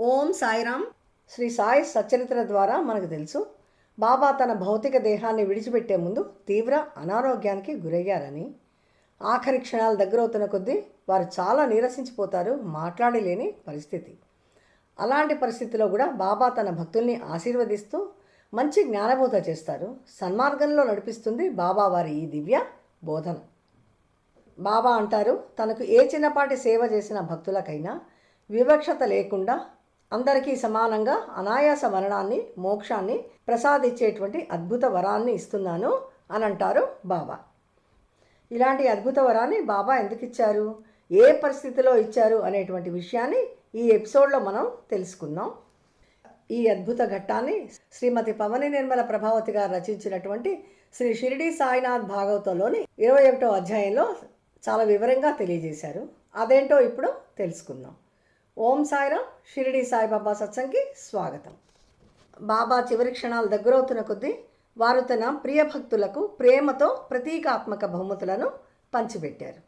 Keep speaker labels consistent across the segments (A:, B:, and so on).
A: ఓం సాయిరామ్. శ్రీ సాయి సచ్చరిత్ర ద్వారా మనకు తెలుసు బాబా తన భౌతిక దేహాన్ని విడిచిపెట్టే ముందు తీవ్ర అనారోగ్యానికి గురయ్యారని. ఆఖరి క్షణాలు దగ్గరవుతున్న కొద్దీ వారు చాలా నీరసించిపోతారు, మాట్లాడలేని పరిస్థితి. అలాంటి పరిస్థితిలో కూడా బాబా తన భక్తుల్ని ఆశీర్వదిస్తూ మంచి జ్ఞానబోధ చేస్తారు. సన్మార్గంలో నడిపిస్తుంది బాబా వారి ఈ దివ్య బోధన. బాబా అంటారు, తనకు ఏ చిన్నపాటి సేవ చేసిన భక్తులకైనా వివక్షత లేకుండా అందరికీ సమానంగా అనాయాస మరణాన్ని, మోక్షాన్ని ప్రసాదించేటువంటి అద్భుత వరాన్ని ఇస్తున్నాను అని అంటారు బాబా. ఇలాంటి అద్భుత వరాన్ని బాబా ఎందుకు ఇచ్చారు, ఏ పరిస్థితిలో ఇచ్చారు అనేటువంటి విషయాన్ని ఈ ఎపిసోడ్లో మనం తెలుసుకుందాం. ఈ అద్భుత ఘట్టాన్ని శ్రీమతి పవని నిర్మల ప్రభావతి గారు రచించినటువంటి శ్రీ షిరిడి సాయినాథ్ భాగవతంలోని 21వ అధ్యాయంలో చాలా వివరంగా తెలియజేశారు. అదేంటో ఇప్పుడు తెలుసుకుందాం. ఓం సాయిరామ్. షిరిడి సాయిబాబా సత్సంగ్కి స్వాగతం. బాబా చివరి క్షణాలు దగ్గరవుతున్న కొద్దీ వారు తన ప్రియ భక్తులకు ప్రేమతో ప్రతీకాత్మక బహుమతులను పంచిపెట్టారు.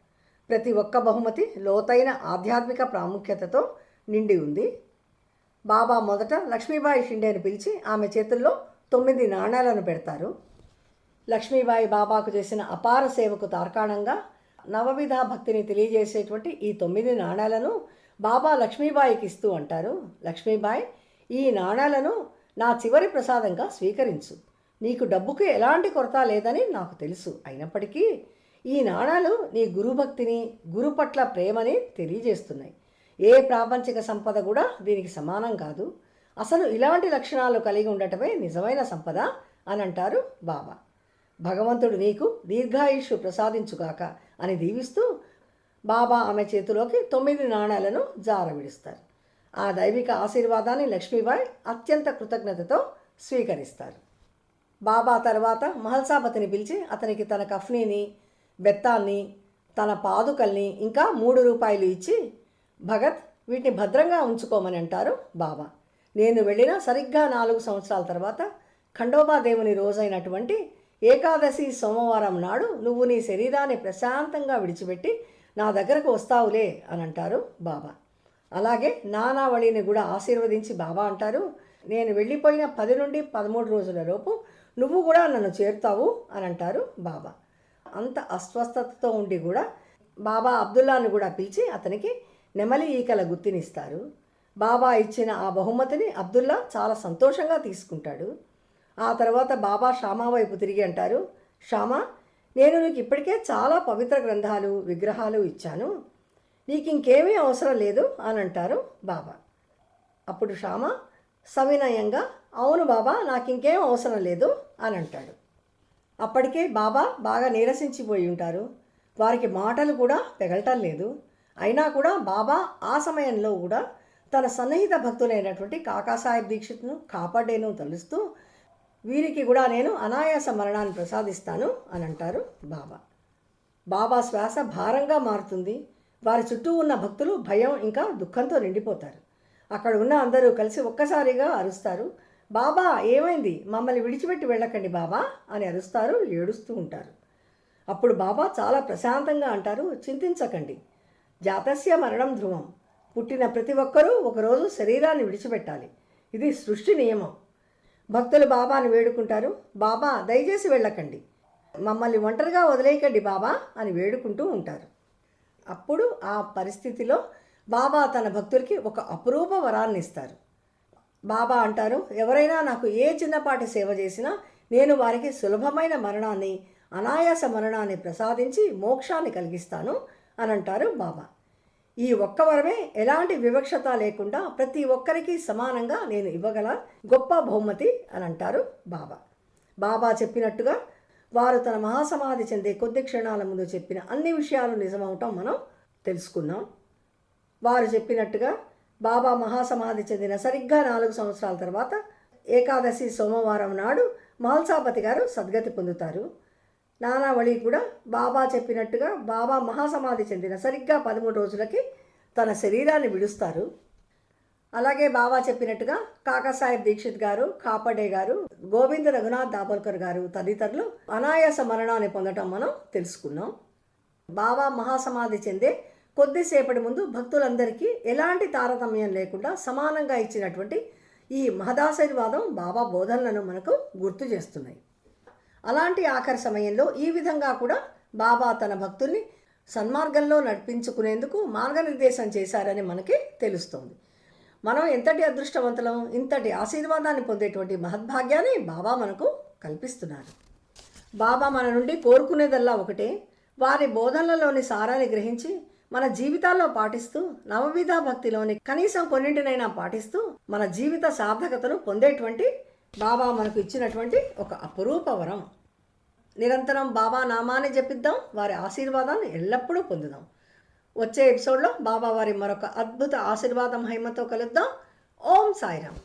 A: ప్రతి ఒక్క బహుమతి లోతైన ఆధ్యాత్మిక ప్రాముఖ్యతతో నిండి ఉంది. బాబా మొదట లక్ష్మీబాయి షిండేను పిలిచి ఆమె చేతుల్లో 9 నాణేలను పెడతారు. లక్ష్మీబాయి బాబాకు చేసిన అపార సేవకు తార్కాణంగా నవవిధ భక్తిని తెలియజేసేటువంటి ఈ 9 నాణేలను బాబా లక్ష్మీబాయికి ఇస్తూ అంటారు, లక్ష్మీబాయి, ఈ నాణేలను నా చివరి ప్రసాదంగా స్వీకరించు. నీకు డబ్బుకు ఎలాంటి కొరత లేదని నాకు తెలుసు. అయినప్పటికీ ఈ నాణాలు నీ గురుభక్తిని, గురు పట్ల ప్రేమని తెలియజేస్తున్నాయి. ఏ ప్రాపంచిక సంపద కూడా దీనికి సమానం కాదు. అసలు ఇలాంటి లక్షణాలు కలిగి ఉండటమే నిజమైన సంపద అని అంటారు బాబా. భగవంతుడు నీకు దీర్ఘాయుష్షు ప్రసాదించుగాక అని దీవిస్తూ బాబా ఆమె చేతిలోకి 9 నాణాలను జారవిడుస్తారు. ఆ దైవిక ఆశీర్వాదాన్ని లక్ష్మీబాయి అత్యంత కృతజ్ఞతతో స్వీకరిస్తారు. బాబా తర్వాత మహల్సాపతిని పిలిచి అతనికి తన కఫ్నీని, బెత్తాన్ని, తన పాదుకల్ని ఇంకా 3 రూపాయలు ఇచ్చి, భగత్, వీటిని భద్రంగా ఉంచుకోమని అంటారు బాబా. నేను వెళ్ళిన సరిగ్గా 4 సంవత్సరాల తర్వాత ఖండోబా దేవుని రోజైనటువంటి ఏకాదశి సోమవారం నాడు నువ్వు నీ శరీరాన్ని ప్రశాంతంగా విడిచిపెట్టి నా దగ్గరకు వస్తావులే అని అంటారు బాబా. అలాగే నానావళిని కూడా ఆశీర్వదించి బాబా అంటారు, నేను వెళ్ళిపోయిన 10 నుండి 13 రోజుల లోపు నువ్వు కూడా నన్ను చేరుతావు అని అంటారు బాబా. అంత అస్వస్థతతో ఉండి కూడా బాబా అబ్దుల్లాను కూడా పిలిచి అతనికి నెమలి ఈకల గుర్తినిస్తారు. బాబా ఇచ్చిన ఆ బహుమతిని అబ్దుల్లా చాలా సంతోషంగా తీసుకుంటాడు. ఆ తర్వాత బాబా షామా వైపు తిరిగి అంటారు, షామా, నేను నీకు ఇప్పటికే చాలా పవిత్ర గ్రంథాలు, విగ్రహాలు ఇచ్చాను, నీకు ఇంకేమీ అవసరం లేదు అని అంటారు బాబా. అప్పుడు షామా సవినయంగా, అవును బాబా, నాకు ఇంకేం అవసరం లేదు అని అంటాడు. అప్పటికే బాబా బాగా నీరసించిపోయి ఉంటారు. వారికి మాటలు కూడా పెగలటం లేదు. అయినా కూడా బాబా ఆ సమయంలో కూడా తన సన్నిహిత భక్తులైనటువంటి కాకాసాహెబ్ దీక్షిత్ను, కాపాడేను తలుస్తూ, వీరికి కూడా నేను అనాయాస మరణాన్ని ప్రసాదిస్తాను అని అంటారు బాబా. బాబా శ్వాస భారంగా మారుతుంది. వారి చుట్టూ ఉన్న భక్తులు భయం ఇంకా దుఃఖంతో నిండిపోతారు. అక్కడ ఉన్న అందరూ కలిసి ఒక్కసారిగా అరుస్తారు, బాబా ఏమైంది, మమ్మల్ని విడిచిపెట్టి వెళ్ళకండి బాబా అని అరుస్తారు, ఏడుస్తూ ఉంటారు. అప్పుడు బాబా చాలా ప్రశాంతంగా అంటారు, చింతించకండి, జాతస్య మరణం ధ్రువం, పుట్టిన ప్రతి ఒక్కరూ ఒకరోజు శరీరాన్ని విడిచిపెట్టాలి, ఇది సృష్టి నియమం. భక్తులు బాబాని వేడుకుంటారు, బాబా దయచేసి వెళ్ళకండి, మమ్మల్ని ఒంటరిగా వదిలేయకండి బాబా అని వేడుకుంటూ ఉంటారు. అప్పుడు ఆ పరిస్థితిలో బాబా తన భక్తులకి ఒక అపురూప వరాన్ని ఇస్తారు. బాబా అంటారు, ఎవరైనా నాకు ఏ చిన్నపాటి సేవ చేసినా నేను వారికి సులభమైన మరణాన్ని, అనాయాస మరణాన్ని ప్రసాదించి మోక్షాన్ని కలిగిస్తాను అని అంటారు బాబా. ఈ ఒక్క వరమే ఎలాంటి వివక్షత లేకుండా ప్రతి ఒక్కరికి సమానంగా నేను ఇవ్వగల గొప్ప బహుమతి అని అంటారు బాబా. బాబా చెప్పినట్టుగా వారు తన మహాసమాధి చెందే కొద్ది క్షణాల ముందు చెప్పిన అన్ని విషయాలు నిజమవటం మనం తెలుసుకున్నాం. వారు చెప్పినట్టుగా బాబా మహాసమాధి చెందిన సరిగ్గా 4 సంవత్సరాల తర్వాత ఏకాదశి సోమవారం నాడు మహల్సాపతి గారు సద్గతి పొందుతారు. నానావళి కూడా బాబా చెప్పినట్టుగా బాబా మహాసమాధి చెందిన సరిగ్గా 13 రోజులకి తన శరీరాన్ని విడుస్తారు. అలాగే బాబా చెప్పినట్టుగా కాకాసాహెబ్ దీక్షిత్ గారు, కాపడే గారు, గోవింద రఘునాథ్ దాబోల్కర్ గారు తదితరులు అనాయాస మరణాన్ని పొందటం మనం తెలుసుకున్నాం. బాబా మహాసమాధి చెందే కొద్దిసేపటి ముందు భక్తులందరికీ ఎలాంటి తారతమ్యం లేకుండా సమానంగా ఇచ్చినటువంటి ఈ మహదాశీర్వాదం బాబా బోధనలను మనకు గుర్తు చేస్తున్నాయి. అలాంటి ఆఖరి సమయంలో ఈ విధంగా కూడా బాబా తన భక్తుల్ని సన్మార్గంలో నడిపించుకునేందుకు మార్గనిర్దేశం చేశారని మనకి తెలుస్తోంది. మనం ఎంతటి అదృష్టవంతులం, ఇంతటి ఆశీర్వాదాన్ని పొందేటువంటి మహద్భాగ్యాన్ని బాబా మనకు కల్పిస్తున్నారు. బాబా మన నుండి కోరుకునేదల్లా ఒకటే, వారి బోధనలలోని సారాన్ని గ్రహించి మన జీవితాల్లో పాటిస్తూ నవవిధ భక్తిలోని కనీసం కొన్నింటినైనా పాటిస్తూ మన జీవిత సార్థకతను పొందేటువంటి బాబా మనకు ఇచ్చినటువంటి ఒక అపురూప వరం. నిరంతరం బాబా నామాన్ని జపిద్దాం, వారి ఆశీర్వాదాన్ని ఎల్లప్పుడూ పొందుదాం. వచ్చే ఎపిసోడ్లో బాబా వారి మరొక అద్భుత ఆశీర్వాద మహిమతో కలుద్దాం. ఓం సాయిరామ్.